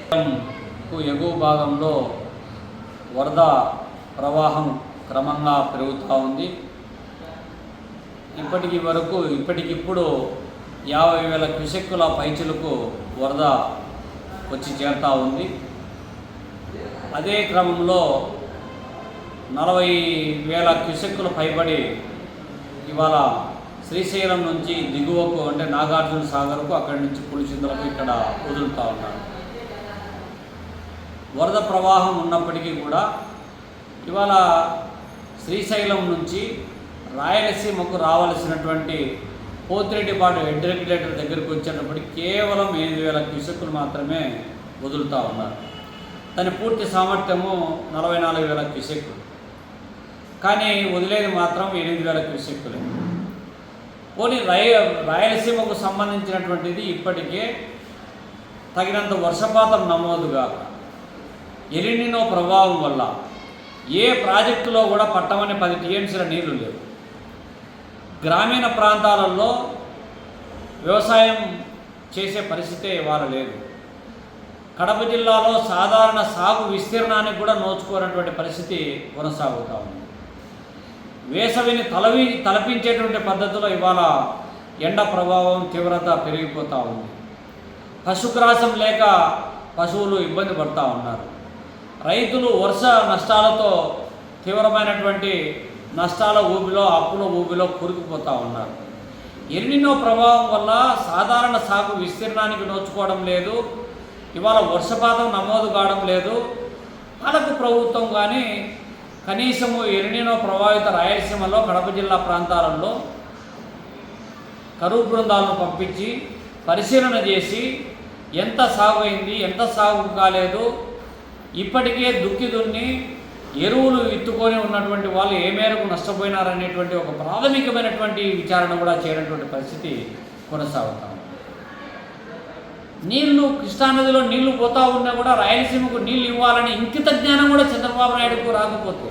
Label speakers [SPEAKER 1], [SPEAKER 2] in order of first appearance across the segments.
[SPEAKER 1] ఎగువ భాగంలో వరద ప్రవాహం క్రమంగా పెరుగుతూ ఉంది. ఇప్పటికిప్పుడు 50,000 క్యూసెక్కుల పైచులకు వరద వచ్చి చేరుతూ ఉంది. అదే క్రమంలో 40,000 క్యూసెక్కులు పైబడి ఇవాళ శ్రీశైలం నుంచి దిగువకు అంటే నాగార్జున సాగర్కు, అక్కడి నుంచి పులిచింతలకు ఇక్కడ వదులుతూ ఉన్నారు. వరద ప్రవాహం ఉన్నప్పటికీ కూడా ఇవాళ శ్రీశైలం నుంచి రాయలసీమకు రావాల్సినటువంటి పోతిరెడ్డిపాడు హెడ్ రెగ్యులేటర్ దగ్గరికి వచ్చేటప్పటికి కేవలం 8,000 క్యూసెక్కులు మాత్రమే వదులుతూ ఉన్నారు. దాని పూర్తి సామర్థ్యము 44,000 క్యూసెక్కులు, కానీ వదిలేది మాత్రం 8,000 క్యూసెక్కులే. పోనీ రాయలసీమకు సంబంధించినటువంటిది ఇప్పటికే తగినంత వర్షపాతం నమోదుగా ఎలినినో ప్రభావం వల్ల ఏ ప్రాజెక్టులో కూడా పట్టమని 10 టీఎంసీల నీళ్లు లేవు. గ్రామీణ ప్రాంతాలలో వ్యవసాయం చేసే పరిస్థితే ఇవాళ లేదు. కడప జిల్లాలో సాధారణ సాగు విస్తీర్ణానికి కూడా నోచుకోనటువంటి పరిస్థితి కొనసాగుతూ ఉంది. వేసవిని తలపించేటువంటి పద్ధతిలో ఇవాళ ఎండ ప్రభావం తీవ్రత పెరిగిపోతూ ఉంది. పశుగ్రాసం లేక పశువులు ఇబ్బంది పడుతూ ఉన్నారు. రైతులు వర్ష నష్టాలతో తీవ్రమైనటువంటి నష్టాల ఊబిలో, అప్పుల ఊబిలో కూరుకుపోతూ ఉన్నారు. ఎల్నినో ప్రభావం వల్ల సాధారణ సాగు విస్తీర్ణానికి నోచుకోవడం లేదు. ఇవాళ వర్షపాతం నమోదు కావడం లేదు. పాలక ప్రభుత్వం కానీ కనీసము ఎల్నినో ప్రభావిత రాయలసీమలో కడప జిల్లా ప్రాంతాలలో కరువు బృందాలను పంపించి పరిశీలన చేసి ఎంత సాగు అయింది, ఎంత సాగు కాలేదు, ఇప్పటికే దుక్కి దున్ని ఎరువులు విత్తుకొని ఉన్నటువంటి వాళ్ళు ఏ మేరకు నష్టపోయినారనేటువంటి ఒక ప్రాథమికమైనటువంటి విచారణ కూడా చేయనటువంటి పరిస్థితి కొనసాగుతాం. నీళ్లు కృష్ణానదిలో నీళ్లు పోతా ఉన్నా కూడా రాయలసీమకు నీళ్ళు ఇవ్వాలని ఇంకిత జ్ఞానం కూడా చంద్రబాబు నాయుడుకు రాకపోతే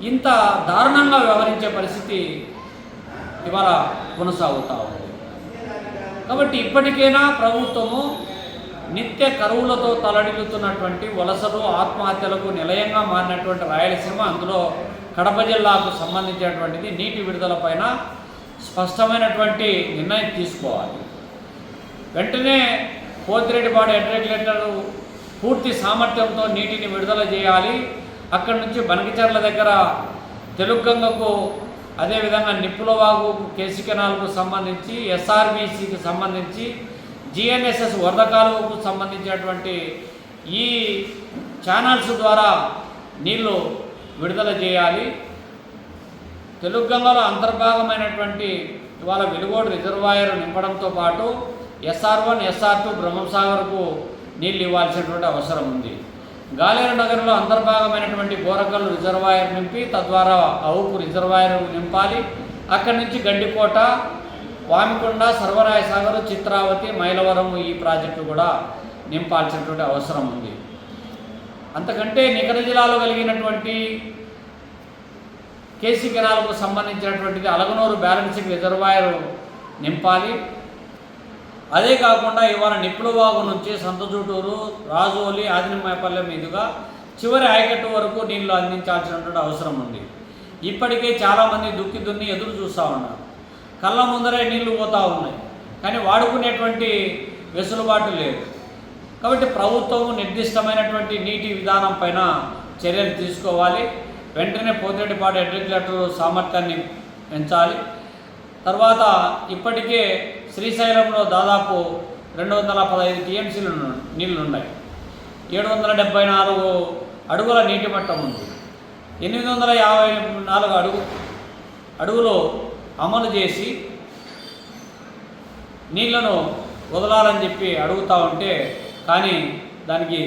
[SPEAKER 1] ఇంత దారుణంగా వ్యవహరించే పరిస్థితి ఇవాళ కొనసాగుతూ ఉంది. కాబట్టి ఇప్పటికైనా ప్రభుత్వము నిత్య కరువులతో తలడిల్లుతున్నటువంటి వలసలు, ఆత్మహత్యలకు నిలయంగా మారినటువంటి రాయలసీమ, అందులో కడప జిల్లాకు సంబంధించినటువంటిది నీటి విడుదల పైన స్పష్టమైనటువంటి నిర్ణయం తీసుకోవాలి. వెంటనే పోతిరెడ్డిపాడు హెడ్ రెగ్యులేటర్ పూర్తి సామర్థ్యంతో నీటిని విడుదల చేయాలి. అక్కడి నుంచి బనకచెర్ల దగ్గర తెలుగంగకు, అదేవిధంగా నిప్పులవాగు, కేసీ కెనాల్కు సంబంధించి, ఎస్ఆర్బీసీకి సంబంధించి, జిఎన్ఎస్ఎస్ వరద కాలువకు సంబంధించినటువంటి ఈ ఛానల్స్ ద్వారా నీళ్లు విడుదల చేయాలి. తెలుగంగలో అంతర్భాగమైనటువంటి ఇవాళ వెలుగోడు రిజర్వాయర్ నింపడంతో పాటు SR1, SR2 బ్రహ్మసాగర్కు నీళ్ళు ఇవ్వాల్సినటువంటి అవసరం ఉంది. గాలేరు నగరంలో అంతర్భాగమైనటువంటి బోరకల్లు రిజర్వాయర్ నింపి తద్వారా అవుకు రిజర్వాయర్ నింపాలి. అక్కడి నుంచి గండికోట, వామికొండ, సర్వరాయ సాగర్, చిత్రావతి, మైలవరం ఈ ప్రాజెక్టు కూడా నింపాల్సినటువంటి అవసరం ఉంది. అంతకంటే నికర జిల్లాలో కలిగినటువంటి కేసీ కెనాల్కు సంబంధించినటువంటిది అలగనూరు బ్యాలెన్సింగ్ రిజర్వాయర్ నింపాలి. అదే కాకుండా ఇవాళ నిప్పులవాగు నుంచి సంతజూటూరు, రాజోలి, ఆదినిమాయపల్లె మీదుగా చివరి ఆయకట్టు వరకు నీళ్లు అందించాల్సినటువంటి అవసరం ఉంది. ఇప్పటికే చాలామంది దుక్కి దున్ని ఎదురు చూస్తూ ఉన్నారు. కళ్ళ ముందరే నీళ్లు పోతూ ఉన్నాయి, కానీ వాడుకునేటువంటి వెసులుబాటు లేదు. కాబట్టి ప్రభుత్వము నిర్దిష్టమైనటువంటి నీటి విధానం పైన చర్యలు తీసుకోవాలి. వెంటనే పోతిరెడ్డిపాడు హెడ్ రెగ్యులేటర్ సామర్థ్యాన్ని పెంచాలి. తర్వాత ఇప్పటికే శ్రీశైలంలో దాదాపు 215 టీఎంసీలు నీళ్లు ఉన్నాయి. 774 అడుగుల నీటి మట్టం ఉంది. 854 అడుగులు అమలు చేసి నీళ్లను వదలాలని చెప్పి అడుగుతూ ఉంటే, కానీ దానికి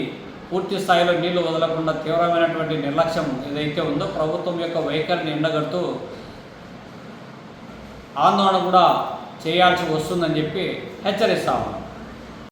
[SPEAKER 1] పూర్తి స్థాయిలో నీళ్లు వదలకుండా తీవ్రమైనటువంటి నిర్లక్ష్యం ఏదైతే ఉందో ప్రభుత్వం యొక్క వైఖరిని ఎండగడుతూ ఆందోళన కూడా చేయాల్సి వస్తుందని చెప్పి హెచ్చరిస్తాము.